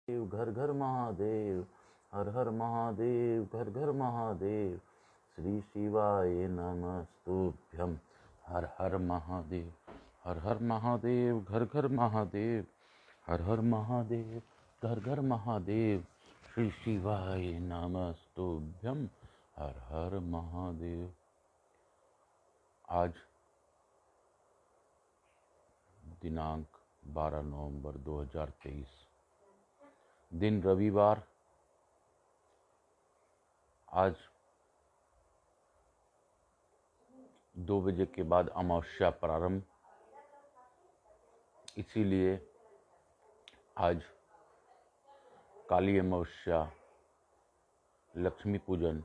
घर घर महादेव, हर हर महादेव, घर घर महादेव। श्री शिवाय नमस्तुभ्यं, हर हर महादेव, हर हर महादेव, घर घर महादेव, हर हर महादेव, घर घर महादेव। श्री शिवाय नमस्तुभ्यं, हर हर महादेव। आज दिनांक 12 नवंबर 2023, दिन रविवार। आज 2 बजे के बाद अमावस्या प्रारंभ, इसीलिए आज काली अमावस्या, लक्ष्मी पूजन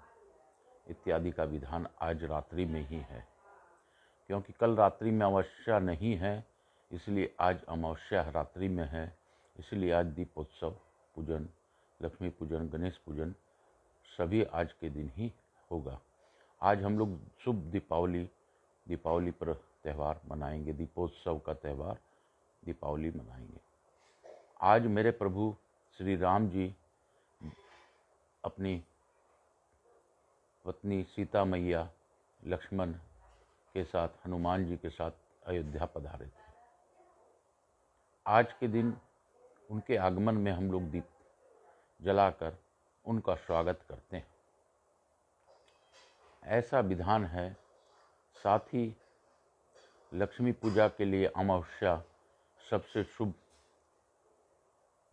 इत्यादि का विधान आज रात्रि में ही है। क्योंकि कल रात्रि में अमावस्या नहीं है, इसलिए आज अमावस्या रात्रि में है। इसलिए आज दीपोत्सव, पूजन, लक्ष्मी पूजन, गणेश पूजन सभी आज के दिन ही होगा। आज हम लोग शुभ दीपावली पर त्यौहार मनाएंगे, दीपोत्सव का त्यौहार दीपावली मनाएंगे। आज मेरे प्रभु श्री राम जी अपनी पत्नी सीता मैया, लक्ष्मण के साथ, हनुमान जी के साथ अयोध्या पधारे थे। आज के दिन उनके आगमन में हम लोग दीप जलाकर उनका स्वागत करते हैं, ऐसा विधान है। साथ ही लक्ष्मी पूजा के लिए अमावस्या सबसे शुभ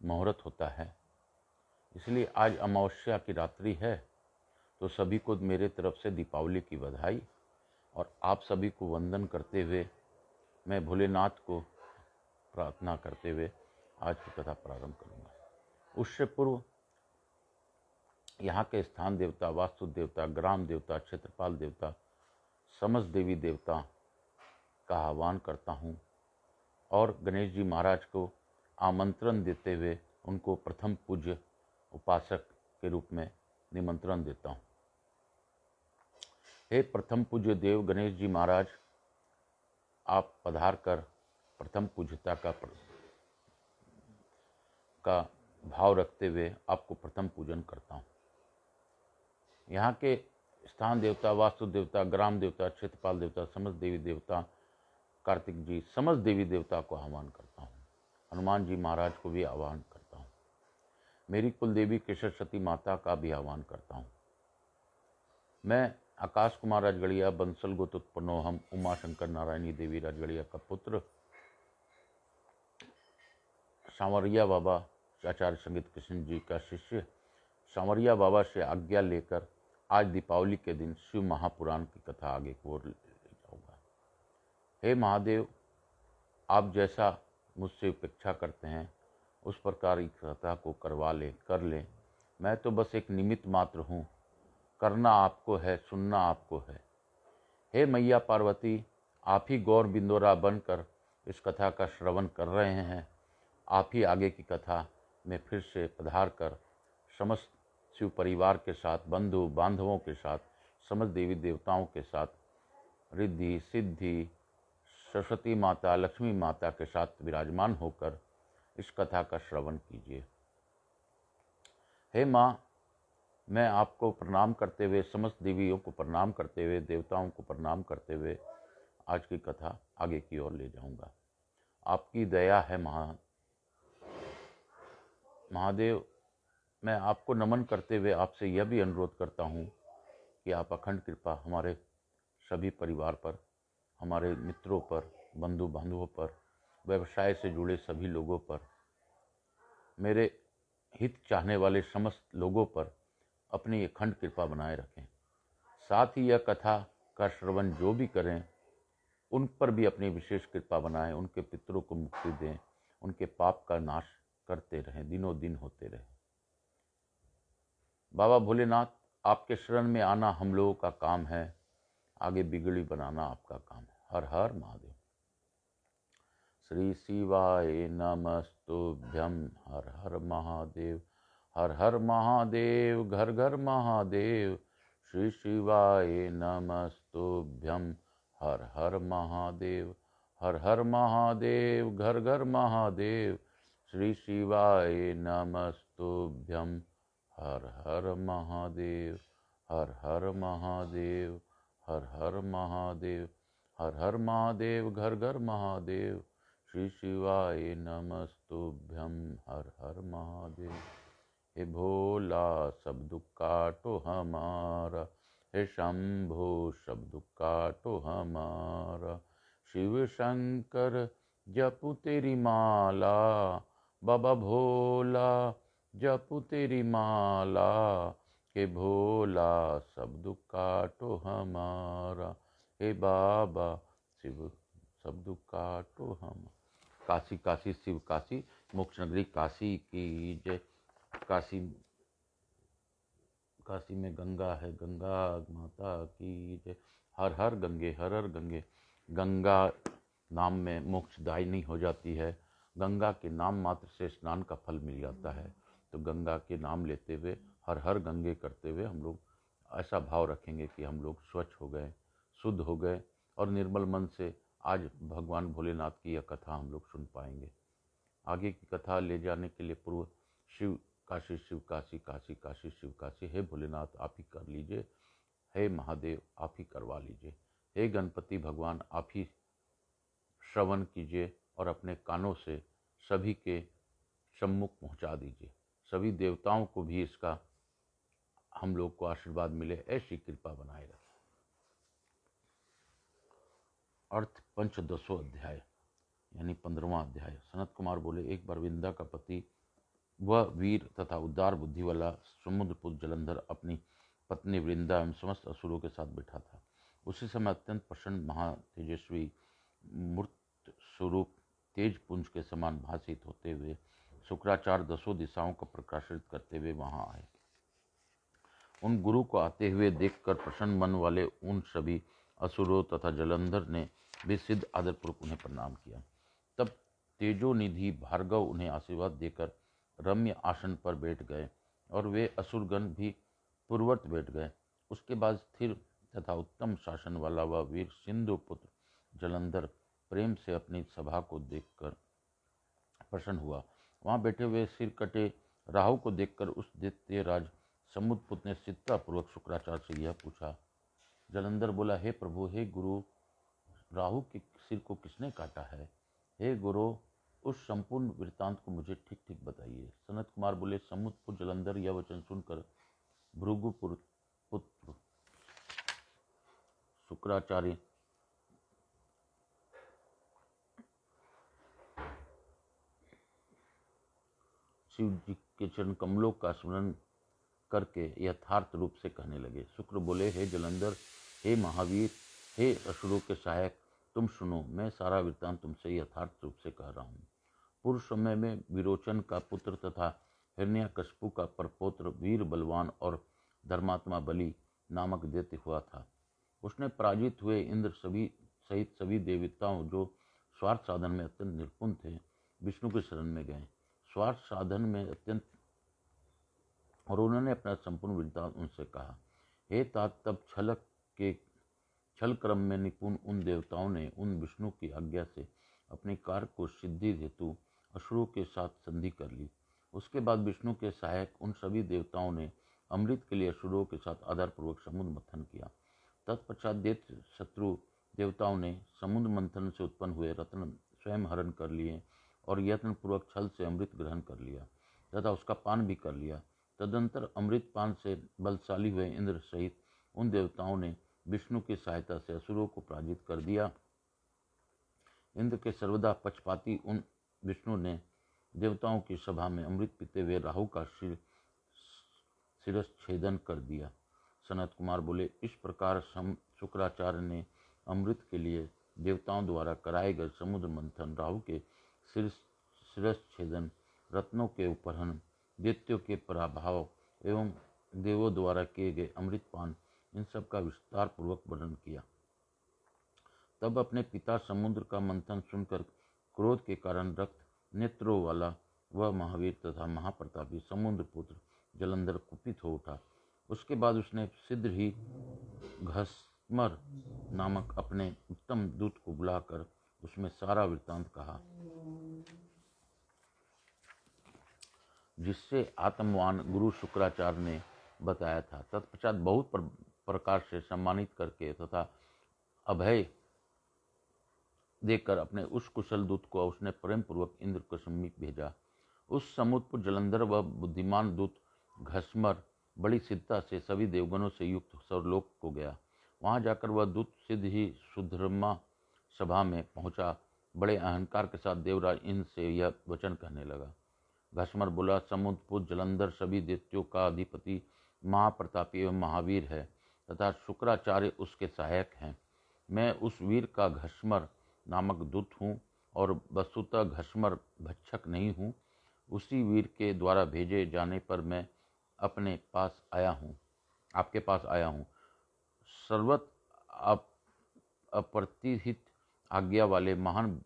मुहूर्त होता है, इसलिए आज अमावस्या की रात्रि है। तो सभी को मेरे तरफ से दीपावली की बधाई, और आप सभी को वंदन करते हुए मैं भोलेनाथ को प्रार्थना करते हुए आज की कथा प्रारंभ करूंगा। उससे पूर्व यहाँ के स्थान देवता, वास्तु देवता, ग्राम देवता, क्षेत्रपाल देवता, समस्त देवी देवता का आह्वान करता हूँ और गणेश जी महाराज को आमंत्रण देते हुए उनको प्रथम पूज्य उपासक के रूप में निमंत्रण देता हूँ। हे प्रथम पूज्य देव गणेश जी महाराज, आप पधार कर प्रथम पूज्यता का भाव रखते हुए आपको प्रथम पूजन करता हूँ। यहाँ के स्थान देवता, वास्तु देवता, ग्राम देवता, क्षेत्रपाल देवता, समस्त देवी देवता, कार्तिक जी, समस्त देवी देवता को आह्वान करता हूँ। हनुमान जी महाराज को भी आह्वान करता हूँ। मेरी कुल देवी केशर सती माता का भी आह्वान करता हूँ। मैं आकाश कुमार राजगढ़िया, बंसल गोत्रोत्पन्नो हम, उमा शंकर नारायणी देवी राजगढ़िया का पुत्र, सांवरिया बाबा आचार्य संगीत कृष्ण जी का शिष्य, सांवरिया बाबा से आज्ञा लेकर आज दीपावली के दिन शिव महापुराण की कथा आगे की ओर ले जाऊंगा। हे महादेव, आप जैसा मुझसे अपेक्षा करते हैं उस प्रकार की कथा को कर ले। मैं तो बस एक निमित्त मात्र हूँ। करना आपको है, सुनना आपको है। हे मैया पार्वती, आप ही गौर बिंदोरा बनकर इस कथा का श्रवण कर रहे हैं। आप ही आगे की कथा में फिर से पधार कर समस्त शिव परिवार के साथ, बंधु बांधवों के साथ, समस्त देवी देवताओं के साथ, रिद्धि सिद्धि सरस्वती माता, लक्ष्मी माता के साथ विराजमान होकर इस कथा का श्रवण कीजिए। हे माँ, मैं आपको प्रणाम करते हुए, समस्त देवियों को प्रणाम करते हुए, देवताओं को प्रणाम करते हुए आज की कथा आगे की ओर ले जाऊंगा। आपकी दया है महादेव। मैं आपको नमन करते हुए आपसे यह भी अनुरोध करता हूँ कि आप अखंड कृपा हमारे सभी परिवार पर, हमारे मित्रों पर, बंधु बांधवों पर, व्यवसाय से जुड़े सभी लोगों पर, मेरे हित चाहने वाले समस्त लोगों पर अपनी अखंड कृपा बनाए रखें। साथ ही यह कथा का श्रवण जो भी करें उन पर भी अपनी विशेष कृपा बनाएं, उनके पितरों को मुक्ति दें, उनके पाप का नाश करते रहें, दिनों दिन होते रहें। बाबा भोलेनाथ, आपके शरण में आना हम लोगों का काम है, आगे बिगड़ी बनाना आपका काम है। हर हर महादेव। श्री शिवाय नमस्तुभ्यं, हर हर महादेव, हर हर महादेव, घर घर महादेव। श्री शिवाय नमस्तुभ्यं, हर हर महादेव, हर हर महादेव, घर घर महादेव। श्री शिवाय नमस्तुभ्यं। हर हर महादेव, हर हर महादेव, हर हर महादेव, हर हर महादेव, घर घर महादेव। श्री शिवाय नमस्तुभ्यं। हर हर महादेव। हे भोला सब दुख काटो हमारा, हे शंभो सब दुख काटो हमारा। शिव शंकर जपू तेरी माला, बाबा भोला जपू तेरी माला। हे भोला सब दुख काटो हमारा, हे बाबा शिव सब दुख काटो हम। काशी काशी शिव काशी, मोक्ष नगरी काशी की जय। काशी में गंगा है, गंगा माता की जय। हर हर गंगे, हर हर गंगे। गंगा नाम में मोक्षदायिनी हो जाती है। गंगा के नाम मात्र से स्नान का फल मिल जाता है। तो गंगा के नाम लेते हुए, हर हर गंगे करते हुए हम लोग ऐसा भाव रखेंगे कि हम लोग स्वच्छ हो गए, शुद्ध हो गए, और निर्मल मन से आज भगवान भोलेनाथ की यह कथा हम लोग सुन पाएंगे। आगे की कथा ले जाने के लिए पूर्व शिव काशी, शिव काशी, काशी काशी, शिव काशी। हे भोलेनाथ आप ही कर लीजिए, हे महादेव आप ही करवा लीजिए, हे गणपति भगवान आप ही श्रवण कीजिए और अपने कानों से सभी के सम्मुख पहुंचा दीजिए। सभी देवताओं को भी इसका हम लोग को आशीर्वाद मिले, ऐसी कृपा बनाए रखें। अर्थ पंचदशों अध्याय यानी 15वां अध्याय। सनत कुमार बोले, एक बार वृंदा का पति वह वीर तथा उदार बुद्धि वाला समुद्रपुत्र जलंधर अपनी पत्नी वृंदा एवं समस्त असुरों के साथ बैठा था। उसी समय अत्यंत प्रसन्न महातेजस्वी मूर्त स्वरूप तेज पुंज के समान भाषित होते हुए शुक्राचार्य दसों दिशाओं को प्रकाशित करते हुए वहां आए। उन गुरु को आते हुए देखकर प्रसन्न मन वाले उन सभी असुरों तथा जलंधर ने भी सिद्ध आदरपूर्वक उन्हें प्रणाम किया। तब तेजोनिधि भार्गव उन्हें आशीर्वाद देकर रम्य आसन पर बैठ गए और वे असुरगण भी पूर्ववत बैठ गए। उसके बाद स्थिर तथा उत्तम शासन वाला वह वीर सिंधु पुत्र जलंधर प्रेम से अपनी सभा को देखकर प्रसन्न हुआ। वहां बैठे हुए सिर कटे राहु को देखकर उस दैत्य राज समुद्रपुत्र ने चित्तापूर्वक शुक्राचार्य से यह पूछा। जलंधर बोला, हे प्रभु, हे गुरु, राहु के सिर को किसने काटा है? हे गुरु, उस संपूर्ण वृत्तांत को मुझे ठीक ठीक बताइए। सनत कुमार बोले, समुद्रपुत्र जलंधर यह वचन सुनकर भृगुपुत्र पुत्र शुक्राचार्य शिव जी के चरण कमलों का स्मरण करके यथार्थ रूप से कहने लगे। शुक्र बोले, हे जलंधर, हे महावीर, हे असुरों के सहायक, तुम सुनो, मैं सारा वृत्तांत तुमसे यथार्थ रूप से कह रहा हूँ। पूर्व समय में विरोचन का पुत्र तथा हिरण्यकशिपु का परपौत्र वीर बलवान और धर्मात्मा बलि नामक दैत्य हुआ था। उसने पराजित हुए इंद्र सहित सभी देवताओं जो स्वार्थ साधन में अत्यंत निपुण थे, विष्णु के शरण में गए। स्वार्थ साधन में अत्यंत, और उन्होंने अपना संपूर्ण वृत्तांत उनसे कहा। हे तात, तब छल क्रम में निपुण उन देवताओं ने उन विष्णु की आज्ञा से अपनी कार्य को सिद्धि हेतु असुरों के साथ संधि कर ली। उसके बाद विष्णु के सहायक उन सभी देवताओं ने अमृत के लिए असुरों के साथ आधारपूर्वक समुद्र मंथन किया। तत्पश्चात दैत्य शत्रु देवताओं ने समुद्र मंथन से उत्पन्न हुए रत्न स्वयं हरण कर लिए और यत्नपूर्वक छल से अमृत ग्रहण कर लिया तथा उसका पान भी कर लिया। तदंतर अमृत पान से बलशाली हुए इंद्र सहित उन देवताओं ने विष्णु की सहायता से असुरों को पराजित कर दिया। इंद्र के सर्वदा पक्षपाती उन विष्णु ने देवताओं की सभा में अमृत पीते हुए राहु का शिरच्छेदन कर दिया। सनत कुमार बोले, इस प्रकार शुक्राचार्य ने अमृत के लिए देवताओं द्वारा कराए गए समुद्र मंथन, राहु के शिरच्छेदन, रत्नों के उपहरण, दैत्यों के पराभव एवं देवों द्वारा किए गए अमृतपान, इन सब का विस्तार पूर्वक वर्णन किया। तब अपने पिता समुद्र का मंथन सुनकर क्रोध के कारण रक्त नेत्रों वाला वह महावीर तथा महाप्रतापी समुद्रपुत्र जलंधर कुपित हो उठा। उसके बाद उसने शीघ्र ही घस्मर नामक अपने उत्तम दूत को बुलाकर उसमें सारा वृत्तांत कहा। जिससे आत्मवान गुरु शुक्राचार्य ने बताया था। तत्पश्चात बहुत प्रकार से सम्मानित करके तथा अभय देकर अपने उस कुशल दूत को उसने प्रेम पूर्वक इंद्र के समीप भेजा। उस समुद्र जलंधर व बुद्धिमान दूत घस्मर बड़ी सिद्धता से सभी देवगणों से युक्त स्वर्लोक को गया। वहां जाकर वह दूत सिद्ध ही सुधर्मा सभा में पहुंचा। बड़े अहंकार के साथ देवराज इंद्र से यह वचन कहने लगा। घस्मर बोला, समुद्रपुर जलंधर सभी दैत्यों का अधिपति महाप्रतापी एवं महावीर है तथा शुक्राचार्य उसके सहायक हैं। मैं उस वीर का घस्मर नामक दूत हूँ और वस्तुतः घस्मर भक्षक नहीं हूँ। उसी वीर के द्वारा भेजे जाने पर मैं अपने पास आया हूँ, आपके पास आया हूँ। सर्वत अप्रतिहित आज्ञा वाले महान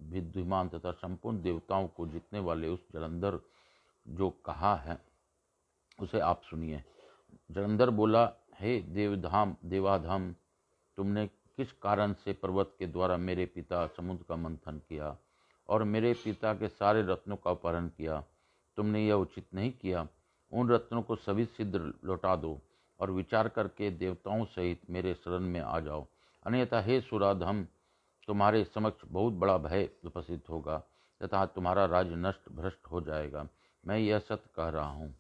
विद्वान तथा संपूर्ण देवताओं को जीतने वाले उस जलंधर जो कहा है उसे आप सुनिए। जलंधर बोला, हे देवाधाम, तुमने किस कारण से पर्वत के द्वारा मेरे पिता समुद्र का मंथन किया और मेरे पिता के सारे रत्नों का अपहरण किया? तुमने यह उचित नहीं किया। उन रत्नों को सभी सिद्ध लौटा दो और विचार करके देवताओं सहित मेरे शरण में आ जाओ, अन्यथा हे सुराधम, तुम्हारे समक्ष बहुत बड़ा भय उपस्थित होगा तथा तुम्हारा राज्य नष्ट भ्रष्ट हो जाएगा। मैं यह सत्य कह रहा हूँ।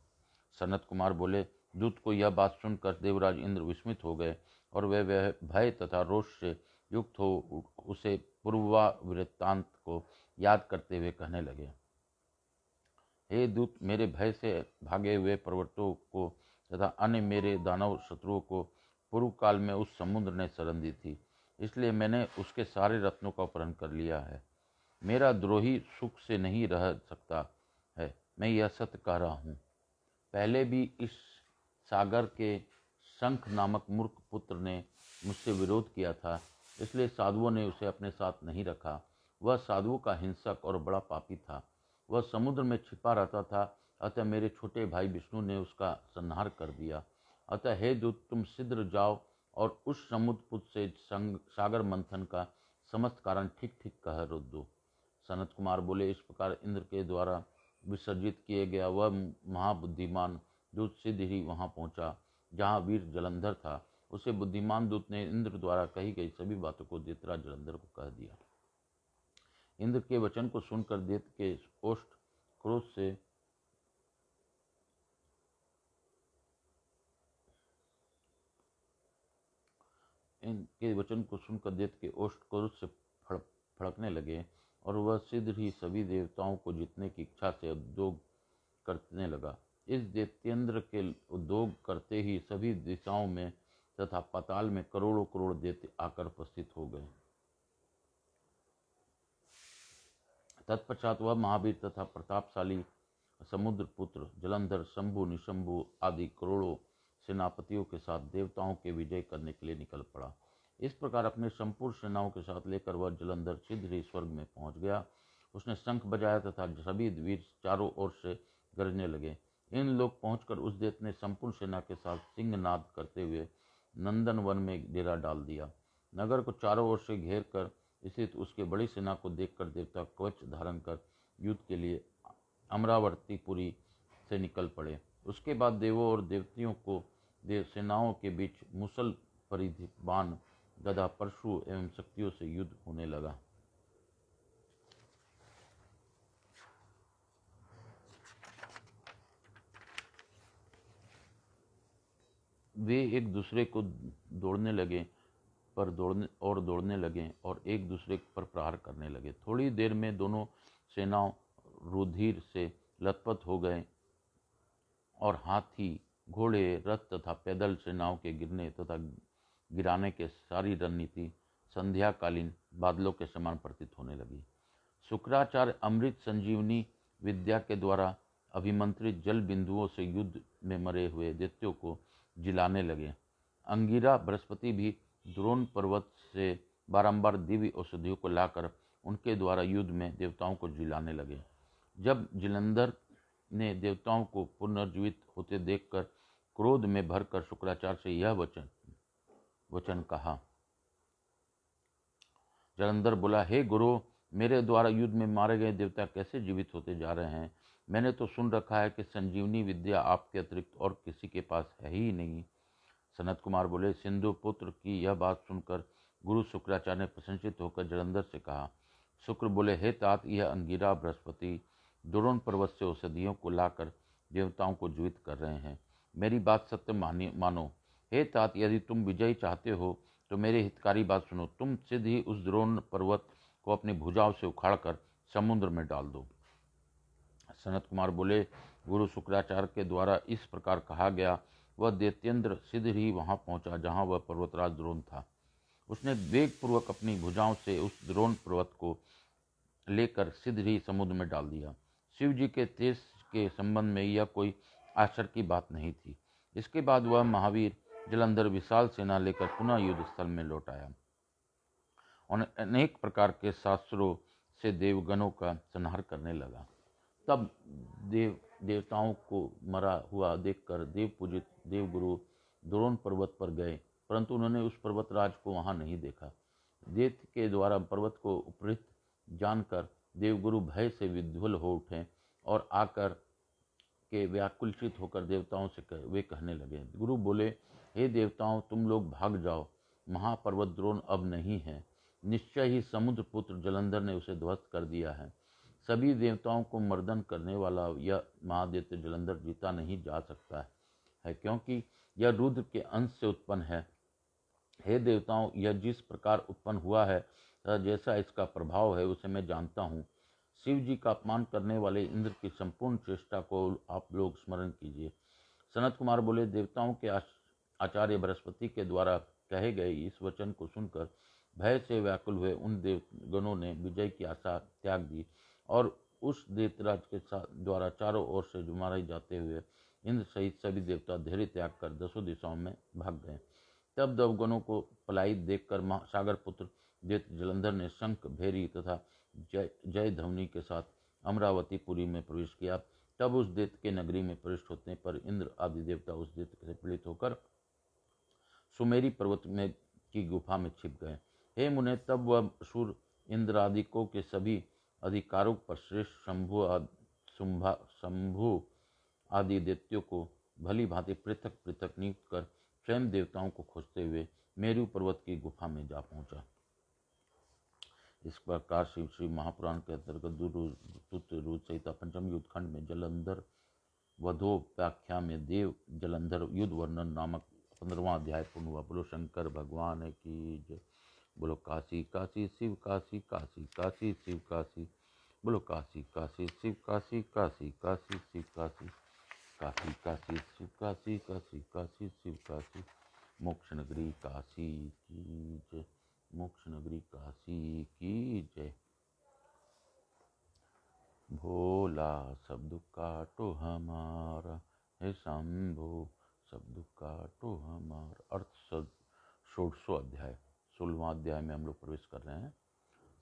सनत कुमार बोले, दूत को यह बात सुनकर देवराज इंद्र विस्मित हो गए और वे भय तथा रोष से युक्त हो उसे पूर्वावृत्तांत को याद करते हुए कहने लगे। हे दूत, मेरे भय से भागे हुए पर्वतों को तथा अन्य मेरे दानव शत्रुओं को पूर्व काल में उस समुद्र ने शरण दी थी, इसलिए मैंने उसके सारे रत्नों का अपहरण कर लिया है। मेरा द्रोही सुख से नहीं रह सकता है, मैं यह सत्य कह रहा हूँ। पहले भी इस सागर के शंख नामक मूर्ख पुत्र ने मुझसे विरोध किया था, इसलिए साधुओं ने उसे अपने साथ नहीं रखा। वह साधुओं का हिंसक और बड़ा पापी था। वह समुद्र में छिपा रहता था, अतः मेरे छोटे भाई विष्णु ने उसका संहार कर दिया। अतः हे दूत, तुम शीघ्र जाओ और उस समुद्र पुत्र से सागर मंथन का समस्त कारण ठीक ठीक कह दो। सनत कुमार बोले, इस प्रकार इंद्र के द्वारा विसर्जित किए गया वह महाबुद्धिमान दूत सिद्ध ही वहां पहुंचा जहां वीर जलंधर था। उसे बुद्धिमान दूत ने इंद्र द्वारा कही गई सभी बातों को दैत्याज जलंधर को कह दिया। इंद्र के वचन को सुनकर दैत्य के ओष्ठ क्रोध से फड़कने लगे और वह शीघ्र ही सभी देवताओं को जीतने की इच्छा से उद्योग करने लगा। इस दैत्येंद्र के उद्योग करते ही सभी दिशाओं में तथा पाताल में करोड़ों करोड़ दैत्य आकर उपस्थित हो गए। तत्पश्चात वह महावीर तथा प्रतापशाली समुद्र पुत्र जलंधर शंभु निशंभु आदि करोड़ों सेनापतियों के साथ देवताओं के विजय करने के लिए निकल पड़ा। इस प्रकार अपने संपूर्ण सेनाओं के साथ लेकर वह जलंधर शीघ्र ही स्वर्ग में पहुंच गया। उसने शंख बजाया तथा सभी वीर चारों ओर से गरजने लगे। इन लोग पहुंचकर उस दैत्य ने संपूर्ण सेना के साथ सिंहनाद करते हुए नंदन वन में डेरा डाल दिया। नगर को चारों ओर से घेर कर स्थित उसके बड़ी सेना को देखकर देवता कवच धारण कर युद्ध के लिए अमरावतीपुरी से निकल पड़े। उसके बाद देवों और देवतियों को सेनाओं के बीच मुसल परिधि बाण गदा परशु एवं शक्तियों से युद्ध होने लगा। वे एक दूसरे को दौड़ने लगे और एक दूसरे पर प्रहार करने लगे। थोड़ी देर में दोनों सेनाओं रुधिर से लथपथ हो गए और हाथी, घोड़े, रथ तथा पैदल सेनाओं के गिरने तथा गिराने के सारी रणनीति संध्याकालीन बादलों के समान प्रतीत होने लगी। शुक्राचार्य अमृत संजीवनी विद्या के द्वारा अभिमंत्रित जल बिंदुओं से युद्ध में मरे हुए दैत्यों को जिलाने लगे। अंगिरा बृहस्पति भी द्रोण पर्वत से बारंबार दिव्य औषधियों को लाकर उनके द्वारा युद्ध में देवताओं को जिलाने लगे। जब जलंधर ने देवताओं को पुनर्जीवित होते देखकर क्रोध में भरकर शुक्राचार्य से यह वचन कहा। जलंधर बोला, हे गुरु, मेरे द्वारा युद्ध में मारे गए देवता कैसे जीवित होते जा रहे हैं? मैंने तो सुन रखा है कि संजीवनी विद्या आपके अतिरिक्त और किसी के पास है ही नहीं। सनत कुमार बोले, सिंधु पुत्र की यह बात सुनकर गुरु शुक्राचार्य ने प्रसन्नचित होकर जलंधर से कहा। शुक्र बोले, हे तात, यह अंगिरा बृहस्पति द्रोण पर्वत से औषधियों को लाकर देवताओं को जीवित कर रहे हैं। मेरी बात सत्य मानो। हे तात, यदि तुम विजयी चाहते हो तो मेरी हितकारी बात सुनो। तुम सिद्ध ही उस द्रोण पर्वत को अपनी भुजाओं से उखाड़कर समुद्र में डाल दो। सनत कुमार बोले, गुरु शुक्राचार्य के द्वारा इस प्रकार कहा गया। वह दैत्येंद्र सिद्ध ही वहां पहुंचा जहां वह पर्वतराज द्रोण था। उसने वेगपूर्वक अपनी भुजाओं से उस द्रोण पर्वत को लेकर सिद्ध ही समुद्र में डाल दिया। शिव जी के तेज के संबंध में यह कोई आश्चर्य की बात नहीं थी। इसके बाद वह महावीर जलंधर विशाल सेना लेकर पुनः युद्ध स्थल में लौट आया और अनेक प्रकार के शास्त्रों से देवगणों का संहार करने लगा। तब देवताओं को मरा हुआ देखकर देव पूजित देवगुरु द्रोण पर्वत पर गए, परंतु उन्होंने उस पर्वतराज को वहां नहीं देखा। दैत्य के द्वारा पर्वत को उपृत जानकर देवगुरु भय से विध्वल हो उठे और आकर के व्याकुलचित होकर देवताओं से वे कहने लगे। गुरु बोले, हे देवताओं, तुम लोग भाग जाओ। महापर्वत द्रोण अब नहीं है। निश्चय ही समुद्र पुत्र जलंधर ने उसे ध्वस्त कर दिया है। सभी देवताओं को मर्दन करने वाला यह महादैत्य जलंधर जीता नहीं जा सकता है, क्योंकि यह रुद्र के अंश से उत्पन्न है। हे देवताओं, यह जिस प्रकार उत्पन्न हुआ है जैसा इसका प्रभाव है उसे मैं जानता हूँ। शिव जी का अपमान करने वाले इंद्र की संपूर्ण चेष्टा को आप लोग स्मरण कीजिए। सनत कुमार बोले, देवताओं के आचार्य बृहस्पति के द्वारा कहे गए इस वचन को सुनकर भय से व्याकुल हुए उन देवगणों ने विजय की आशा त्याग दी और उस दैत्यराज के द्वारा चारों ओर से मारे जाते हुए इंद्र सहित सभी देवता धैर्य त्याग कर दसों दिशाओं में भाग गए। तब देवगणों को पलायित देखकर सागर पुत्र दैत्य जलंधर ने शंख, भेरी तथा जय ध्वनि के साथ अमरावतीपुरी में प्रवेश किया। तब उस दैत्य के नगरी में प्रविष्ट होने पर इंद्र आदि देवता उस दैत्य से पीड़ित होकर सुमेरी पर्वत में की गुफा में छिप गए। हे मुने, तब वह असुर इंद्रादिकों के सभी अधिकारों पर श्रेष्ठ शंभु आदि दैत्यों को भली भांति पृथक पृथक नियुक्त कर स्वयं देवताओं को खोजते हुए मेरू पर्वत की गुफा में जा पहुंचा। इस प्रकार शिव श्री महापुराण के अंतर्गत रुद्र संहिता पंचम युद्ध खंड में जलंधर वधोपाख्या में देव जलंधर युद्ध वर्णन नामक 15वां अध्याय पूर्ण हुआ। बोलो शंकर भगवान की जय। बोलो काशी काशी शिव काशी, काशी काशी शिव काशी। बोलो काशी काशी शिव काशी, काशी काशी शिव काशी, काशी काशी शिव काशी, काशी काशी शिव काशी। मोक्ष नगरी काशी की जय। मोक्ष नगरी काशी की जय। भोला सब दुख काटो हमारा, हे शंभो सब दुख काटो हमारा। अर्थ 16वां अध्याय 16वां अध्याय में हम लोग प्रवेश कर रहे हैं।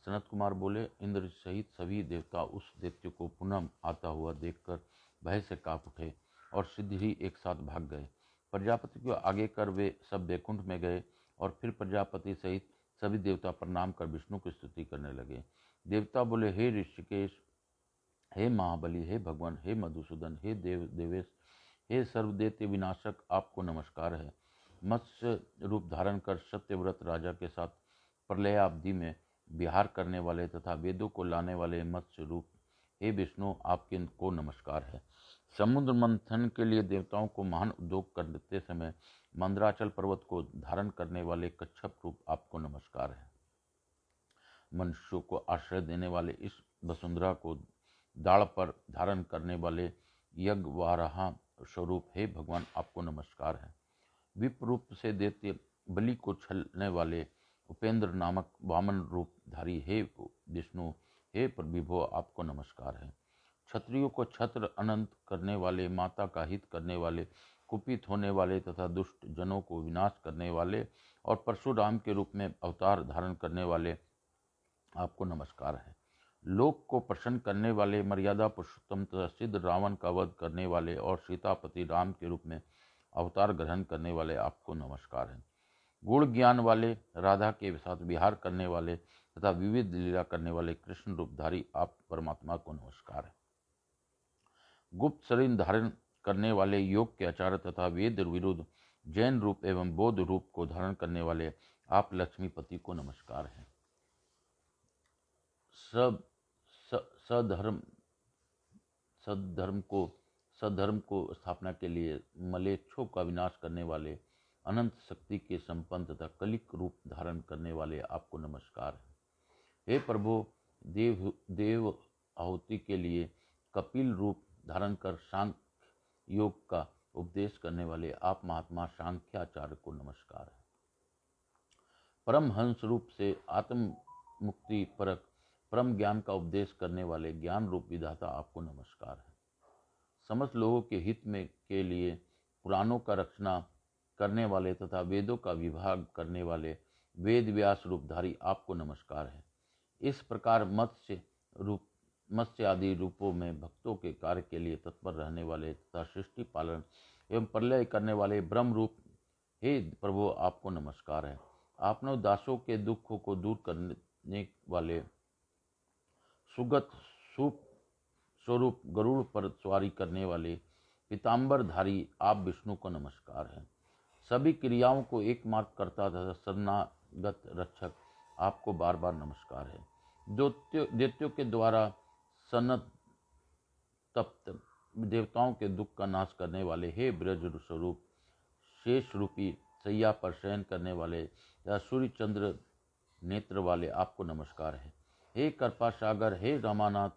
सनत कुमार बोले, इंद्र सहित सभी देवता उस दैत्य को पुनः आता हुआ देखकर भय से कांप उठे और सिद्ध ही एक साथ भाग गए। प्रजापति को आगे कर वे सब वैकुंठ में गए और फिर प्रजापति सहित सभी देवता प्रणाम कर विष्णु की स्तुति करने लगे। देवता बोले, हे ऋषिकेश, हे महाबली, हे भगवान, हे मधुसूदन, हे देवेश, हे सर्वदैत्य विनाशक, आपको नमस्कार है। मत्स्य रूप धारण कर सत्यव्रत राजा के साथ प्रलयाब्धि में विहार करने वाले तथा वेदों को लाने वाले मत्स्य रूप हे विष्णु, आपके को नमस्कार है। समुद्र मंथन के लिए देवताओं को महान उद्योग करते समय मंदराचल पर्वत को धारण करने वाले कच्छप रूप आपको नमस्कार है। मनुष्यों को आश्रय देने वाले इस वसुंधरा को दाढ़ पर धारण करने वाले यज्ञवाराह स्वरूप हे भगवान, आपको नमस्कार है। विप्र रूप से दैत्य बलि को छलने वाले उपेंद्र नामक वामन रूपधारी हे विष्णु, हे विभो, आपको नमस्कार है। क्षत्रियों को छत्र अनंत करने वाले, माता का हित करने वाले, कुपित होने वाले तथा दुष्ट जनों को विनाश करने वाले और परशुराम के रूप में अवतार धारण करने वाले आपको नमस्कार है। लोक को प्रसन्न करने वाले, मर्यादा पुरुषोत्तम तथा सिद्ध रावण का वध करने वाले और सीतापति राम के रूप में अवतार ग्रहण करने वाले आपको नमस्कार है। गुण ज्ञान वाले, राधा के साथ विहार करने वाले तथा विविध लीला करने वाले कृष्ण रूपधारी आप परमात्मा को नमस्कार है। गुप्त शरीर धारण करने वाले योग के आचार्य तथा वेद विरुद्ध जैन रूप एवं बौद्ध रूप को धारण करने वाले आप लक्ष्मीपति को नमस्कार है। सब सधर्म को स्थापना के लिए मलेच्छों का विनाश करने वाले अनंत शक्ति के संपन्न तथा कलिक रूप धारण करने वाले आपको नमस्कार है। हे प्रभु, देव आहुति के लिए कपिल रूप धारण कर सांख्य योग का उपदेश करने वाले आप महात्मा सांख्याचार्य को नमस्कार है। परम हंस रूप से आत्म मुक्ति परक परम ज्ञान का उपदेश करने वाले ज्ञान रूप विधाता आपको नमस्कार है। समस्त लोगों के हित में के लिए पुराणों का रचना करने वाले तथा वेदों का विभाग करने वाले वेद व्यास रूपधारी आपको नमस्कार है। इस प्रकार मत्स्य आदि रूपों में भक्तों के कार्य के लिए तत्पर रहने वाले तथा सृष्टि पालन एवं प्रलय करने वाले ब्रह्म रूप हे प्रभु आपको नमस्कार है। आपने दासों के दुखों को दूर करने वाले सुगत स्वरूप गरुड़ पर सवारी करने वाले पीताम्बरधारी आप विष्णु को नमस्कार है। सभी क्रियाओं को एकमात्र करता तथा शरणागत रक्षक आपको बार बार नमस्कार है। दैत्यों के द्वारा संतप्त देवताओं के दुख का नाश करने वाले हे ब्रज स्वरूप शेष रूपी सैया पर शयन करने वाले या सूर्य चंद्र नेत्र वाले आपको नमस्कार है। हे कृपा सागर, हे रामानाथ,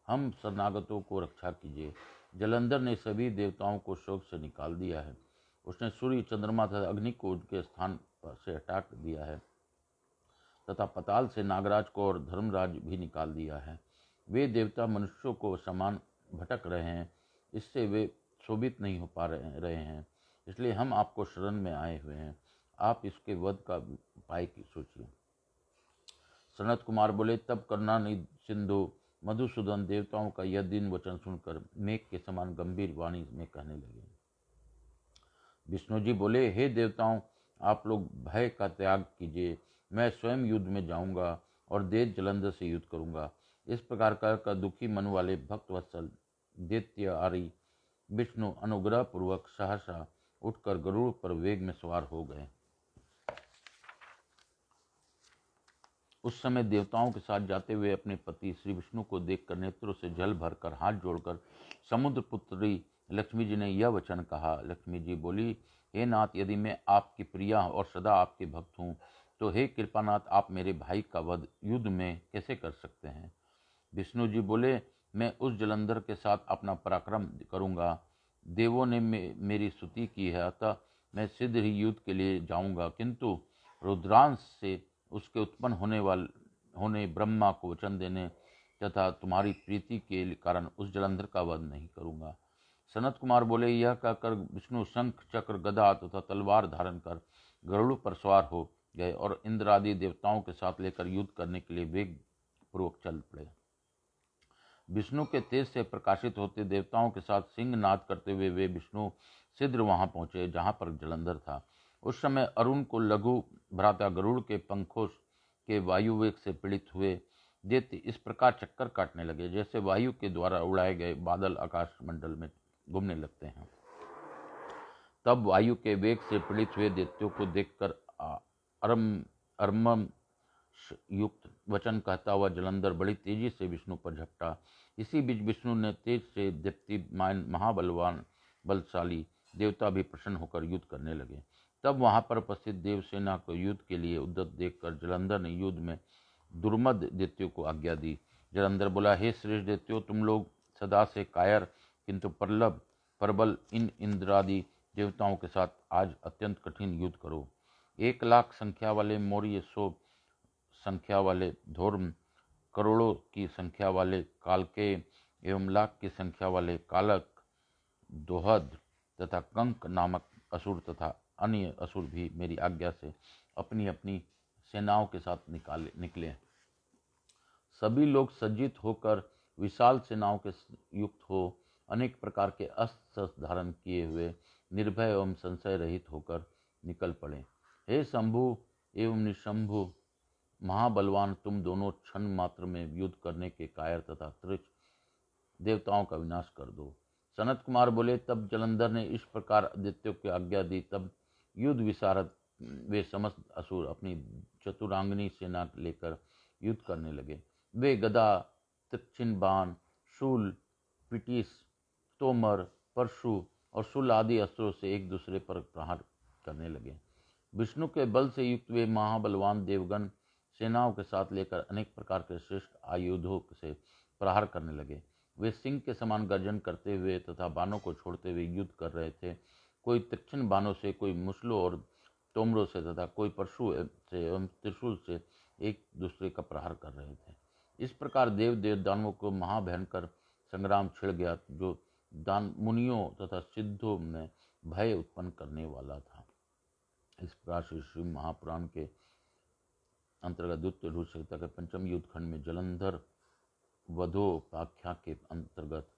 हम शरणागतों को रक्षा कीजिए। जलंधर ने सभी देवताओं को शोक से निकाल दिया है। उसने सूर्य चंद्रमा तथा अग्नि को उनके स्थान से हटा दिया है तथा पताल से नागराज को और धर्मराज भी निकाल दिया है। वे देवता मनुष्यों को समान भटक रहे हैं, इससे वे शोभित नहीं हो पा रहे हैं, इसलिए हम आपको शरण में आए हुए हैं। आप इसके वध का उपाय की सोचिए। सनत कुमार बोले, तब करुणानिधि सिंधु मधुसूदन देवताओं का यह दिन वचन सुनकर मेघ के समान गंभीर वाणी में कहने लगे। विष्णु जी बोले, हे देवताओं, आप लोग भय का त्याग कीजिए। मैं स्वयं युद्ध में जाऊंगा और देव जलंधर से युद्ध करूंगा। इस प्रकार कर दुखी मन वाले भक्त वत्सल दैत्य आरी विष्णु अनुग्रह पूर्वक सहसा उठकर गरुड़ पर वेग में सवार हो गए। उस समय देवताओं के साथ जाते हुए अपने पति श्री विष्णु को देखकर नेत्रों से जल भरकर हाथ जोड़कर समुद्र पुत्री लक्ष्मी जी ने यह वचन कहा। लक्ष्मी जी बोली, हे नाथ, यदि मैं आपकी प्रिया और सदा आपके भक्त हूँ तो हे कृपानाथ, आप मेरे भाई का वध युद्ध में कैसे कर सकते हैं। विष्णु जी बोले, मैं उस जलंधर के साथ अपना पराक्रम करूँगा। देवों ने मेरी स्तुति की है, अतः मैं शीघ्र ही युद्ध के लिए जाऊँगा, किंतु रुद्रांश से उसके उत्पन्न होने ब्रह्मा को वचन देने तथा तुम्हारी प्रीति के कारण उस जलंधर का वध नहीं करूँगा। सनत कुमार बोले, यह कहकर विष्णु शंख चक्र गदा तथा तलवार धारण कर गरुड़ पर सवार हो गए और इंद्र आदि देवताओं के साथ लेकर युद्ध करने के लिए वेग पूर्वक चल पड़े। विष्णु के तेज से प्रकाशित होते देवताओं के साथ सिंह नाद करते हुए वे विष्णु शीघ्र वहां पहुंचे जहां पर जलंधर था। उस समय अरुण को लघु भ्राता गरुड़ के पंखों के वायु वेग से पीड़ित हुए दैत्य इस प्रकार चक्कर काटने लगे जैसे वायु के द्वारा उड़ाए गए बादल आकाश मंडल में घूमने लगते हैं। तब वायु के वेग से पीड़ित हुए दैत्यों को देखकर अर्मम युक्त वचन कहता हुआ जलंधर बड़ी तेजी से विष्णु पर झपटा। इसी बीच विष्णु ने तेज से दीप्तिमान महाबलवान बलशाली देवता भी प्रसन्न होकर युद्ध करने लगे। तब वहां पर उपस्थित देवसेना को युद्ध के लिए उद्यत देखकर जलंधर ने युद्ध में दुर्मद दैत्यों को आज्ञा दी। जलंधर बोला, हे श्रेष्ठ दैत्यों, तुम लोग सदा से कायर किंतु प्रबल इन इंद्रादि देवताओं के साथ आज अत्यंत कठिन युद्ध करो। 1,00,000 संख्या वाले मौर्य, 100 संख्या वाले धोर्म, करोड़ों की संख्या वाले कालके एवं लाख की संख्या वाले कालक, दोहद तथा कंक नामक असुर तथा अन्य असुर भी मेरी आज्ञा से अपनी अपनी सेनाओं के साथ निकले। सभी लोग सज्जित होकर विशाल सेनाओं के युक्त हो अनेक प्रकार के अस्त्र शस्त्र धारण किए हुए निर्भय एवं संशय रहित होकर निकल पड़े। हे शंभु एवं निशंभु महाबलवान, तुम दोनों क्षण मात्र में युद्ध करने के कायर तथा त्रिच देवताओं का विनाश कर दो। सनत कुमार बोले, तब जलंधर ने इस प्रकार आदित्य को आज्ञा दी। तब युद्ध विशारद वे समस्त असुर अपनी चतुरांगनी सेना लेकर युद्ध करने लगे। वे गदा, तीक्ष्ण बाण, शूल, पिटीस, तोमर, परशु और शूल आदि अस्त्रों से एक दूसरे पर प्रहार करने लगे। विष्णु के बल से युक्त वे महाबलवान देवगण सेनाओं के साथ लेकर अनेक प्रकार के श्रेष्ठ आयुधों से प्रहार करने लगे। वे सिंह के समान गर्जन करते हुए तथा बाणों को छोड़ते हुए युद्ध कर रहे थे। कोई तीक्ष्ण बाणों से, कोई मुसलों और तोमरों से तथा कोई परशु से एवं त्रिशूल से एक दूसरे का प्रहार कर रहे थे। इस प्रकार देव दानवों को महाभयंकर संग्राम छिड़ गया, जो दान मुनियों तथा सिद्धों में भय उत्पन्न करने वाला था। इस प्रकार से शिव महापुराण के अंतर्गत द्वितीय रुद्र संहिता के पंचम युद्ध खंड में जलंधर वधोपाख्या के अंतर्गत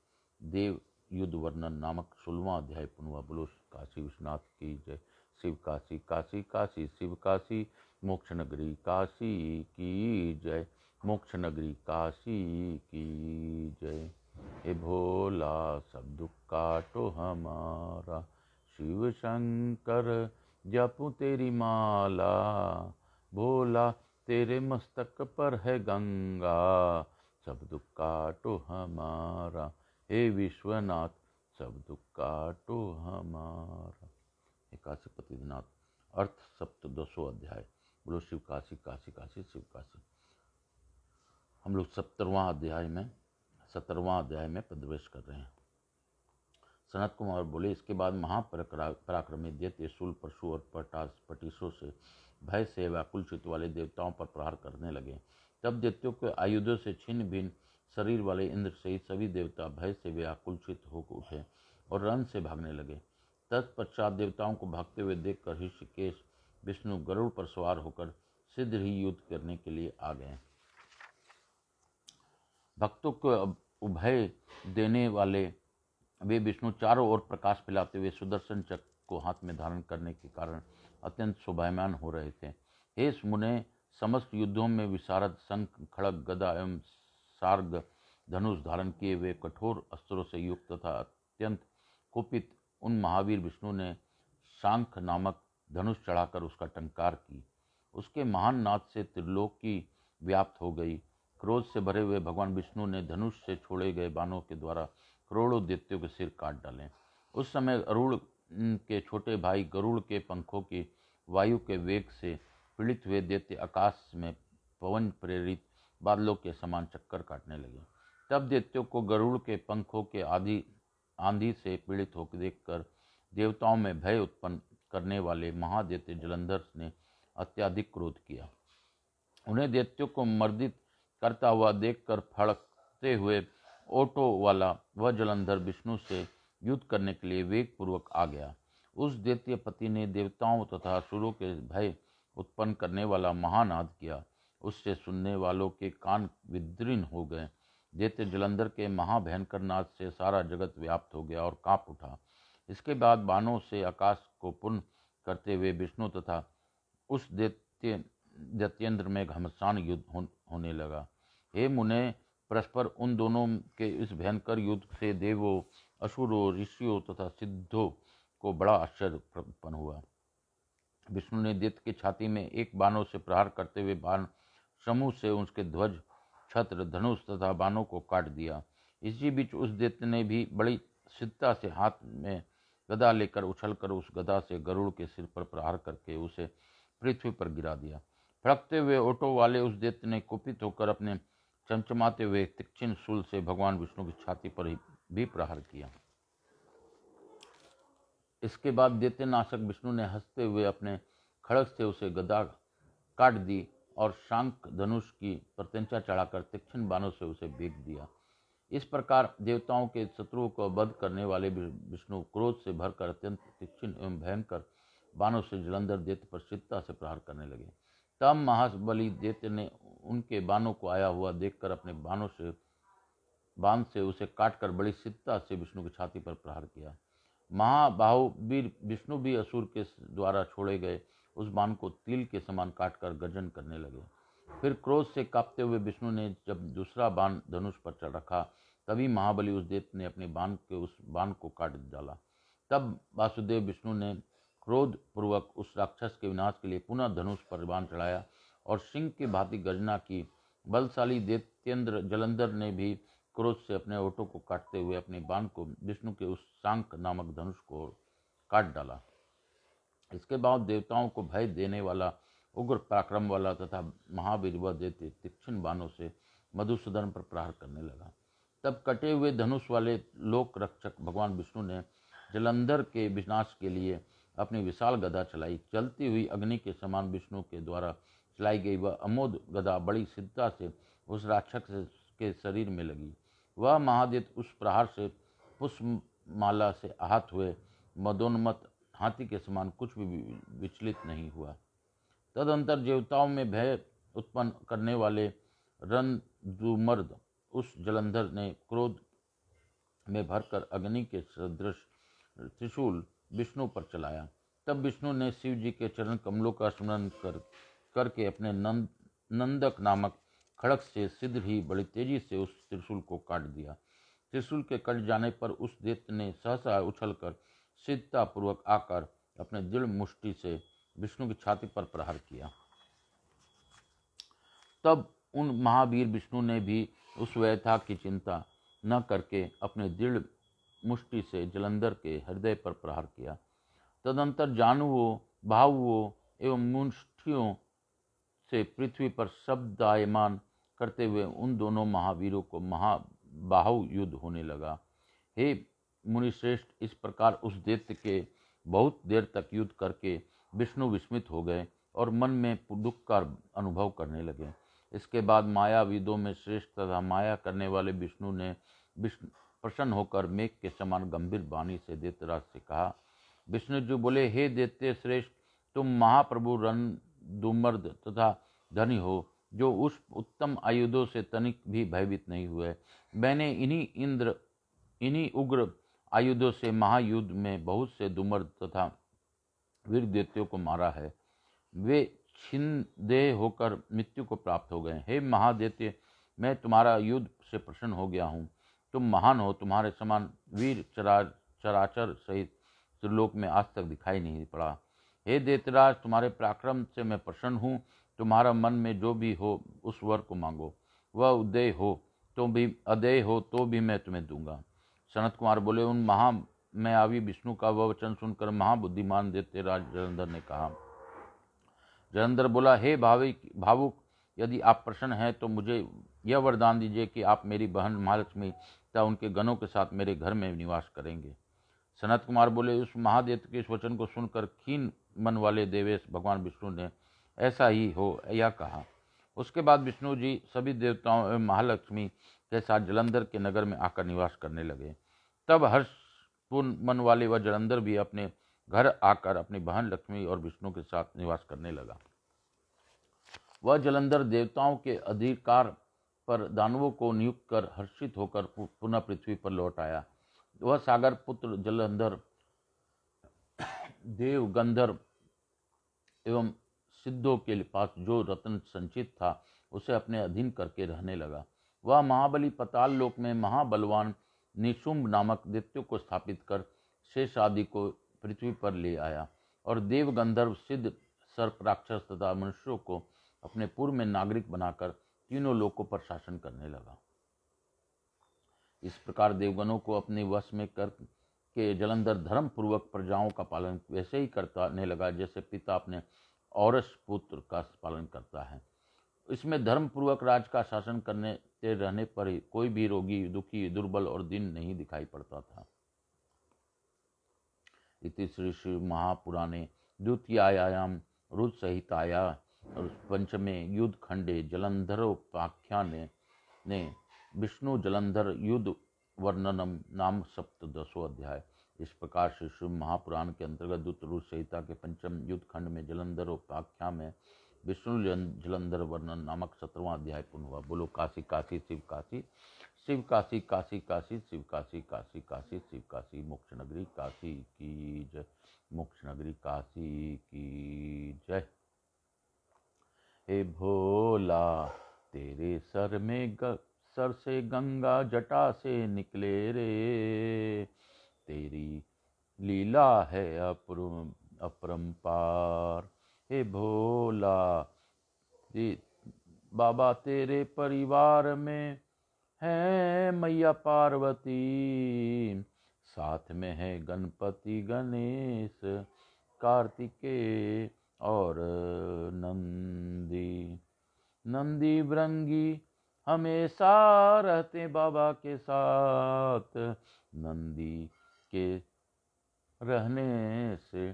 देव युद्ध वर्णन नामक 16वां अध्याय पूर्ण हुआ। बोलो काशी विश्वनाथ की जय। शिव काशी काशी काशी शिव काशी, मोक्ष नगरी काशी की जय, मोक्ष नगरी काशी की जय। हे भोला सब दुख काटो हमारा, शिव शंकर जपू तेरी माला, भोला तेरे मस्तक पर है गंगा, सब दुख काटो हमारा, हे विश्वनाथ सब दुख काटो हमारा। काशीपति दिनाथ अर्थ सप्तदशो अध्याय। बोलो शिव काशी काशी काशी शिव काशी। हम लोग 17वां अध्याय में प्रवेश कर रहे हैं। सनत कुमार बोले, इसके बाद महापराक्रमी दैत्य शूल, परशु और पटीसों से भय से व्याकुल चित्त वाले देवताओं पर प्रहार करने लगे। तब दैत्यों के आयुधों से छिन्न भिन्न शरीर वाले इंद्र सहित सभी देवता भय से व्याकुल चित्त होकर उठे और रण से भागने लगे। तत्पश्चात देवताओं को भागते हुए देखकर ऋषिकेश विष्णु गरुड़ पर सवार होकर शीघ्र ही युद्ध करने के लिए आ गए। भक्तों को उभय देने वाले वे विष्णु चारों ओर प्रकाश फैलाते हुए सुदर्शन चक्र को हाथ में धारण करने के कारण अत्यंत शोभायमान हो रहे थे। हे मुने, समस्त युद्धों में विशारद शंख, खड़ग, गदा एवं सार्ग धनुष धारण किए हुए कठोर अस्त्रों से युक्त तथा अत्यंत कुपित उन महावीर विष्णु ने शांख नामक धनुष चढ़ाकर उसका टंकार की। उसके महान नाद से त्रिलोकी व्याप्त हो गई। क्रोध से भरे हुए भगवान विष्णु ने धनुष से छोड़े गए बाणों के द्वारा करोड़ों दैत्यों के सिर काट डाले। उस समय अरुण के छोटे भाई गरुड़ के पंखों की वायु के वेग से पीड़ित हुए दैत्य आकाश में पवन प्रेरित बादलों के समान चक्कर काटने लगे। तब दैत्यों को गरुड़ के पंखों के आंधी से पीड़ित होकर देखकर देवताओं में भय उत्पन्न करने वाले महादैत्य जलंधर ने अत्यधिक क्रोध किया। उन्हें दैत्यों को मर्दित करता हुआ देखकर फड़कते हुए ओटो वाला वह जलंधर विष्णु से युद्ध करने के लिए वेग पूर्वक आ गया। उस दैत्य पति ने देवताओं तथा असुरों के भय उत्पन्न करने वाला महानाद किया। उससे सुनने वालों के कान विदीर्ण हो गए। दैत्य जलंधर के महाभयंकर नाद से सारा जगत व्याप्त हो गया और कांप उठा। इसके बाद बाणों से आकाश को पूर्ण करते हुए विष्णु तथा उस दैत्येंद्र में घमासान युद्ध होने लगा। हे मुने, परस्पर उन दोनों के इस भयंकर युद्ध से देवों, असुरों, ऋषियों तथा सिद्धों को बड़ा आश्चर्य उत्पन्न हुआ। विष्णु ने दैत्य की छाती में एक बाणों से प्रहार करते हुए बाण समूह से उसके ध्वज, छत्र, धनुष तथा बाणों को काट दिया। इसी बीच उस दैत्य ने भी बड़ी सिद्धता से हाथ में गदा लेकर उछलकर उस गदा से गरुड़ के सिर पर प्रहार करके उसे पृथ्वी पर गिरा दिया। फड़कते हुए ओटो वाले उस दैत्य ने कुपित होकर अपने चमचमाते हुए तीक्ष्ण शूल से भगवान विष्णु की छाती पर भी प्रहार किया। इसके बाद दैत्य नाशक विष्णु ने हंसते हुए अपने खड़ग से उसे गदा काट दी और शांख धनुष की प्रत्यंचा चढ़ाकर तीक्ष्ण बाणों से उसे बेच दिया। इस प्रकार देवताओं के शत्रुओं को वध करने वाले विष्णु क्रोध से भरकर अत्यंत तीक्ष्ण एवं भयंकर बाणों से जलंधर दैत्य पर सिद्धता से प्रहार करने लगे। तब महाबली दैत्य ने उनके बाणों को आया हुआ देखकर अपने बाण से उसे काटकर बड़ी सिद्धता से विष्णु की छाती पर प्रहार किया। महाबाहुवीर विष्णु भी असुर के द्वारा छोड़े गए उस बाण को तिल के समान काटकर गर्जन करने लगे। फिर क्रोध से कांपते हुए विष्णु ने जब दूसरा बाण धनुष पर चढ़ रखा तभी महाबली उस दैत्य ने अपने बाण के उस बाण को काट डाला। तब वासुदेव विष्णु ने क्रोध पूर्वक उस राक्षस के विनाश के लिए पुनः धनुष पर बाण चढ़ाया और सिंह की भांति गर्जना की। बलशाली दैत्येंद्र जलंधर ने भी क्रोध से अपने ओठों को काटते हुए अपने बाण को विष्णु के उस शांक नामक धनुष को काट डाला। इसके बाद देवताओं को भय देने वाला उग्र पराक्रम वाला तथा महावीर वह दैत्य तीक्ष्ण बाणों से मधुसूदन पर प्रहार करने लगा। तब कटे हुए धनुष वाले लोक रक्षक भगवान विष्णु ने जलंधर के विनाश के लिए अपनी विशाल गदा चलाई। चलती हुई अग्नि के समान विष्णु के द्वारा चलाई गई वह अमोघ गदा बड़ी सिद्धता से उस राक्षस के शरीर में लगी। वह महादैत्य उस प्रहार से पुष्पमाला से आहत हुए मदोन्मत्त हाथी के समान कुछ भी विचलित नहीं हुआ। तदंतर देवताओं में भय उत्पन्न करने वाले रणधुमर्द उस जलंधर ने क्रोध में भरकर अग्नि के सदृश त्रिशूल विष्णु पर चलाया। तब विष्णु ने शिव जी के चरण कमलों का स्मरण करके अपने नंदक नामक खड़ग से शीघ्र ही बड़ी तेजी से उस त्रिशूल को काट दिया। त्रिशूल के कट जाने पर उस दैत्य ने सहसा उछलकर सिद्धतापूर्वक आकर अपने दृढ़ मुष्टि से विष्णु की छाती पर प्रहार किया। तब उन महावीर विष्णु ने भी उस व्यथा की चिंता न करके अपने दृढ़ मुष्टि से जलंधर के हृदय पर प्रहार किया। तदंतर जानुओं, बाहुओं एवं मुष्टियों से पृथ्वी पर शब्दायमान करते हुए उन दोनों महावीरों को महाबाहु युद्ध होने लगा। हे मुनिश्रेष्ठ, इस प्रकार उस दैत्य के बहुत देर तक युद्ध करके विष्णु विस्मित हो गए और मन में दुख का अनुभव करने लगे। इसके बाद मायाविदों में श्रेष्ठ तथा माया करने वाले विष्णु ने प्रसन्न होकर मेघ के समान गंभीर वाणी से दैत्यराज से कहा। विष्णु जी बोले, हे दैत्य श्रेष्ठ, तुम महाप्रभु रणधुमर्द तथा धनी हो, जो उस उत्तम आयुधों से तनिक भी भयभीत नहीं हुए। मैंने इन्हीं उग्र आयुधों से महायुद्ध में बहुत से दुमर्द तथा वीर दैत्यों को मारा है। वे छिन्नदेह होकर मृत्यु को प्राप्त हो गए। हे महादैत्य, मैं तुम्हारा युद्ध से प्रसन्न हो गया हूँ। तुम महान हो, तुम्हारे समान वीर चराचर सहित त्रिलोक में आज तक दिखाई नहीं पड़ा। हे दैत्यराज, तुम्हारे पराक्रम से मैं प्रसन्न हूँ। तुम्हारा मन में जो भी हो उस वर को मांगो, वह उदय हो तो भी अदय हो तो भी मैं तुम्हें दूंगा। सनत कुमार बोले, उन महामायावी विष्णु का वह वचन सुनकर महाबुद्धिमान दैत्यराज जलंधर ने कहा। जलंधर बोला, हे भावुक, यदि आप प्रसन्न हैं तो मुझे यह वरदान दीजिए कि आप मेरी बहन महालक्ष्मी तथा उनके गणों के साथ मेरे घर में निवास करेंगे। सनत कुमार बोले, उस महादैत्य के इस वचन को सुनकर खीन मन वाले देवेश भगवान विष्णु ने ऐसा ही हो यह कहा। उसके बाद विष्णु जी सभी देवताओं एवं महालक्ष्मी के साथ जलंधर के नगर में आकर निवास करने लगे। तब हर्षपूर्ण मन वाले वह जलंधर भी अपने घर आकर अपनी बहन लक्ष्मी और विष्णु के साथ निवास करने लगा। वह जलंधर देवताओं के अधिकार पर दानवों को नियुक्त कर हर्षित होकर पुनः पृथ्वी पर लौट आया। वह सागर पुत्र जलंधर देव, गंधर्व एवं सिद्धों के पास जो रत्न संचित था उसे अपने अधीन करके रहने लगा। वह महाबली पाताल लोक में महाबलवान निशुंभ नामक दैत्य को स्थापित कर शेष आदि को पृथ्वी पर ले आया और देव, गंधर्व, सिद्ध, सर्प, राक्षस तथा मनुष्यों को अपने पूर्व में नागरिक बनाकर तीनों लोकों पर शासन करने लगा। इस प्रकार देवगणों को अपने वश में करके जलंधर धर्म पूर्वक प्रजाओं का पालन वैसे ही करने लगा जैसे पिता अपने औरस पुत्र का पालन करता है। इसमें धर्म पूर्वक राज का शासन करने रहने पर ही कोई भी रोगी, दुखी, दुर्बल और दीन नहीं दिखाई पड़ता था। इति श्री श्री महापुराणे द्वितीयायाम रुद्र संहिताया पंचमे युद्ध खंडे जलंधरोपाख्याने ने विष्णु जलंधर युद्ध वर्णनम नाम सप्तदशो अध्याय। इस प्रकार से शिव महापुराण के अंतर्गत द्वितीय रुद्र संहिता के पंचम युद्ध खंड में जलंधरोपाख्यान में विष्णु जलंधर वर्णन नामक 17वां अध्याय पूर्ण हुआ। बोलो काशी काशी शिव काशी, शिव काशी काशी काशी शिव काशी, काशी काशी शिव काशी, मोक्ष नगरी काशी की जय, मोक्ष नगरी काशी की जय। हे भोला, तेरे सर में सर से गंगा जटा से निकले रे, तेरी लीला है अपरंपार। हे भोला बाबा, तेरे परिवार में है मैया पार्वती, साथ में है गणपति गणेश कार्तिकेय और नंदी। नंदी भृंगी हमेशा रहते बाबा के साथ, नंदी के रहने से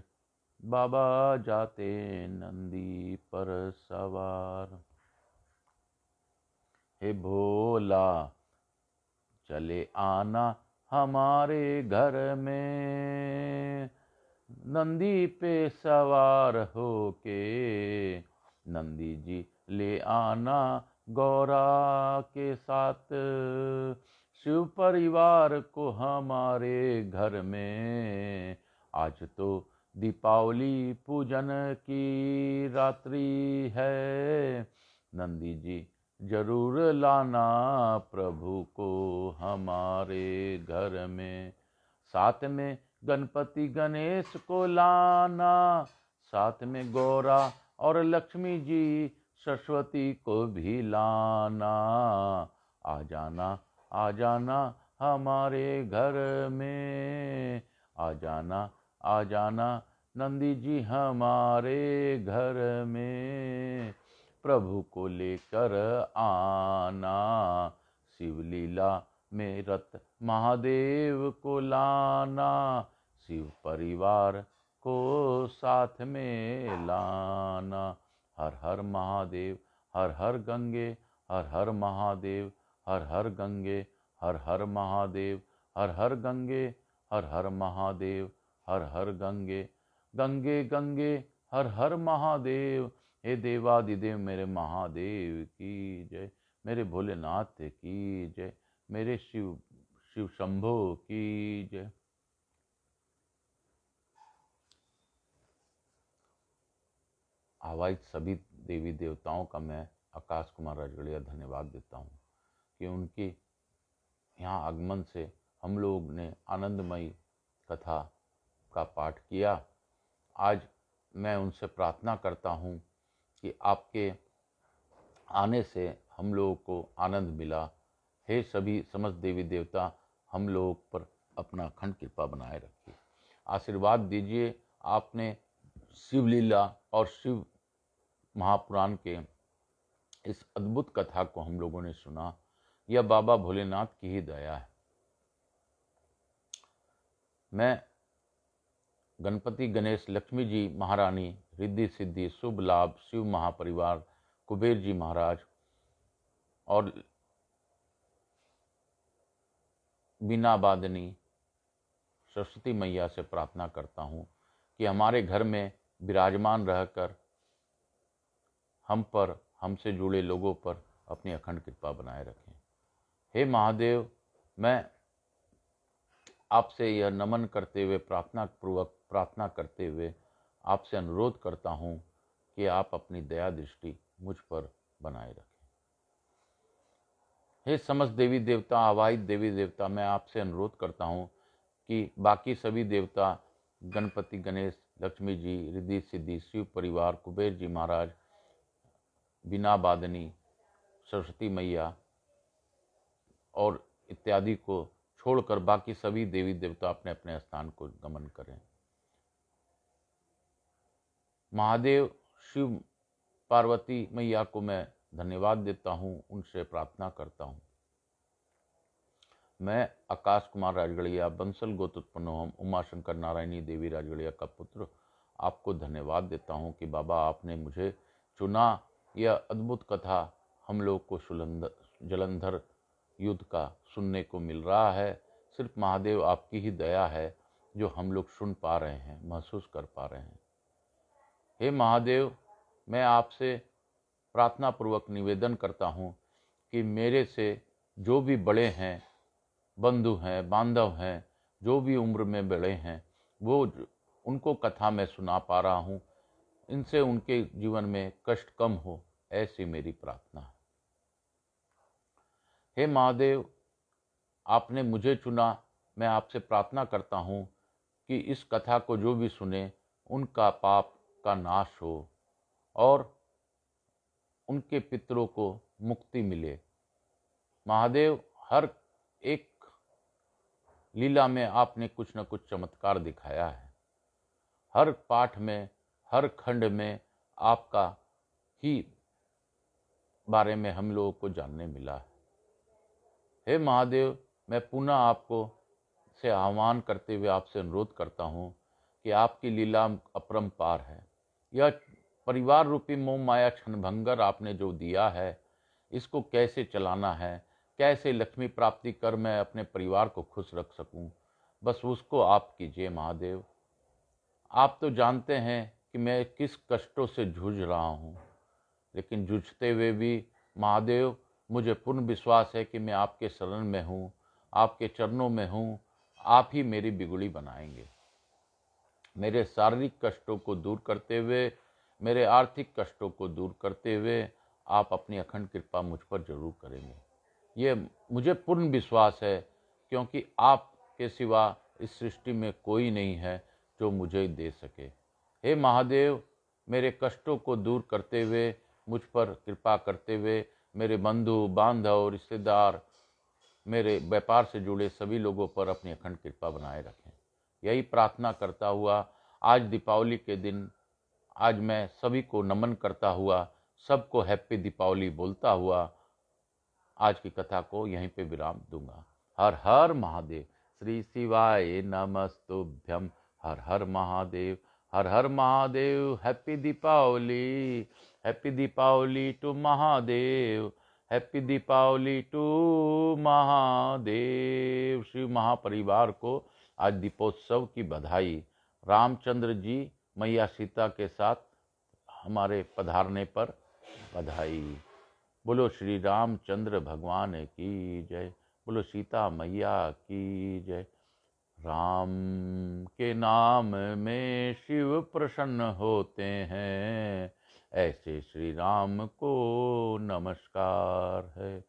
बाबा जाते नंदी पर सवार। हे भोला चले आना हमारे घर में, नंदी पे सवार होके नंदी जी ले आना गौरा के साथ, शिव परिवार को हमारे घर में। आज तो दीपावली पूजन की रात्रि है, नंदी जी जरूर लाना प्रभु को हमारे घर में। साथ में गणपति गणेश को लाना, साथ में गौरा और लक्ष्मी जी सरस्वती को भी लाना। आ जाना हमारे घर में, आ जाना नंदी जी हमारे घर में। प्रभु को लेकर आना, शिवलीला में रत महादेव को लाना, शिव परिवार को साथ में लाना। हर हर महादेव, हर हर गंगे, हर हर महादेव, हर हर गंगे, हर हर महादेव, हर हर गंगे, हर हर महादेव, हर हर गंगे, गंगे गंगे हर हर महादेव। हे देवादिदेव मेरे महादेव की जय, मेरे भोलेनाथ की जय, मेरे शिव शंभो की जय। आवाहित सभी देवी देवताओं का मैं आकाश कुमार राजगढ़िया धन्यवाद देता हूँ कि उनके यहाँ आगमन से हम लोग ने आनंदमयी कथा का पाठ किया। आज मैं उनसे प्रार्थना करता हूँ कि आपके आने से हम लोगों को आनंद मिला। हे सभी समस्त देवी देवता हम लोगों पर अपना अखंड कृपा बनाए रखिए, आशीर्वाद दीजिए। आपने शिवलीला और शिव महापुराण के इस अद्भुत कथा को हम लोगों ने सुना, यह बाबा भोलेनाथ की ही दया है। मैं गणपति गणेश लक्ष्मी जी महारानी रिद्धि सिद्धि शुभ लाभ शिव महापरिवार कुबेर जी महाराज और बीना वादनी सरस्वती मैया से प्रार्थना करता हूँ कि हमारे घर में विराजमान रहकर हम पर, हमसे जुड़े लोगों पर अपनी अखंड कृपा बनाए रखें। हे महादेव, मैं आपसे यह नमन करते हुए प्रार्थना करते हुए आपसे अनुरोध करता हूँ कि आप अपनी दया दृष्टि मुझ पर बनाए रखें। हे समस्त देवी देवता, आवाहित देवी देवता, मैं आपसे अनुरोध करता हूँ कि बाकी सभी देवता गणपति गणेश लक्ष्मी जी रिद्धि सिद्धि शिव परिवार कुबेर जी महाराज बीना वादनी सरस्वती मैया और इत्यादि को छोड़कर बाकी सभी देवी देवता अपने अपने स्थान को गमन करें। महादेव शिव पार्वती मैया को मैं धन्यवाद देता हूँ, उनसे प्रार्थना करता हूँ। मैं आकाश कुमार राजगढ़िया बंसल गोत्रोत्पन्नोहम उमा शंकर नारायणी देवी राजगढ़िया का पुत्र आपको धन्यवाद देता हूँ कि बाबा आपने मुझे चुना। यह अद्भुत कथा हम लोग को जलंधर युद्ध का सुनने को मिल रहा है। सिर्फ महादेव आपकी ही दया है जो हम लोग सुन पा रहे हैं, महसूस कर पा रहे हैं। हे महादेव, मैं आपसे प्रार्थना पूर्वक निवेदन करता हूँ कि मेरे से जो भी बड़े हैं, बंधु हैं, बांधव हैं, जो भी उम्र में बड़े हैं, वो उनको कथा मैं सुना पा रहा हूँ, इनसे उनके जीवन में कष्ट कम हो, ऐसी मेरी प्रार्थना है। हे महादेव, आपने मुझे चुना। मैं आपसे प्रार्थना करता हूँ कि इस कथा को जो भी सुने उनका पाप का नाश हो और उनके पितरों को मुक्ति मिले। महादेव, हर एक लीला में आपने कुछ न कुछ चमत्कार दिखाया है। हर पाठ में, हर खंड में आपका ही बारे में हम लोगों को जानने मिला है। हे महादेव, मैं पुनः आपको से आह्वान करते हुए आपसे अनुरोध करता हूँ कि आपकी लीला अपरंपार है। यह परिवार रूपी मोह माया क्षणभंगर आपने जो दिया है, इसको कैसे चलाना है, कैसे लक्ष्मी प्राप्ति कर मैं अपने परिवार को खुश रख सकूं, बस उसको आप कीजिए महादेव। आप तो जानते हैं कि मैं किस कष्टों से जूझ रहा हूं, लेकिन जूझते हुए भी महादेव मुझे पूर्ण विश्वास है कि मैं आपके शरण में हूं, आपके चरणों में हूं। आप ही मेरी बिगुड़ी बनाएंगे। मेरे शारीरिक कष्टों को दूर करते हुए, मेरे आर्थिक कष्टों को दूर करते हुए आप अपनी अखंड कृपा मुझ पर जरूर करेंगे। ये मुझे पूर्ण विश्वास है, क्योंकि आपके सिवा इस सृष्टि में कोई नहीं है जो मुझे दे सके। हे महादेव, मेरे कष्टों को दूर करते हुए, मुझ पर कृपा करते हुए मेरे बंधु बांधव, रिश्तेदार, मेरे व्यापार से जुड़े सभी लोगों पर अपनी अखंड कृपा बनाए रखें। यही प्रार्थना करता हुआ आज दीपावली के दिन, आज मैं सभी को नमन करता हुआ, सबको हैप्पी दीपावली बोलता हुआ आज की कथा को यहीं पे विराम दूंगा। हर हर महादेव। श्री शिवाय नमस्तुभ्यम। हर हर महादेव, हर हर Mahadev. Happy Deepawali, happy Deepawali to Mahadev, happy Deepawali to Mahadev. Shiv महापरिवार को आज दीपोत्सव की बधाई। रामचंद्र जी मैया सीता के साथ हमारे पधारने पर बधाई। बोलो श्री रामचंद्र भगवान की जय, बोलो सीता मैया की जय। राम के नाम में शिव प्रसन्न होते हैं, ऐसे श्री राम को नमस्कार है।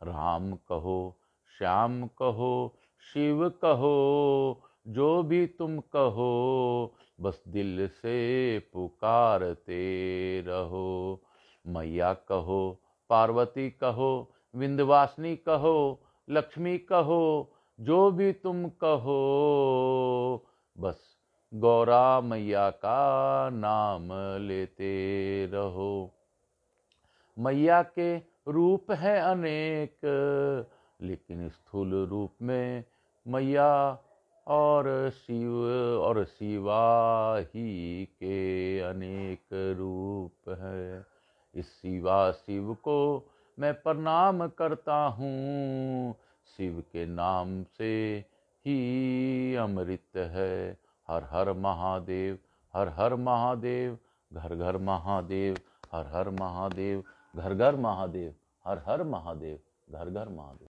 राम कहो, श्याम कहो, शिव कहो, जो भी तुम कहो, बस दिल से पुकारते रहो। मैया कहो, पार्वती कहो, विंध्यवासिनी कहो, लक्ष्मी कहो, जो भी तुम कहो, बस गौरा मैया का नाम लेते रहो। मैया के रूप है अनेक, लेकिन स्थूल रूप में मैया और शिवा ही के अनेक रूप है। इस शिव को मैं प्रणाम करता हूँ, शिव के नाम से ही अमृत है। हर हर महादेव, हर हर महादेव, घर घर महादेव, हर हर महादेव, घर घर महादेव, हर हर महादेव, घर घर महादेव।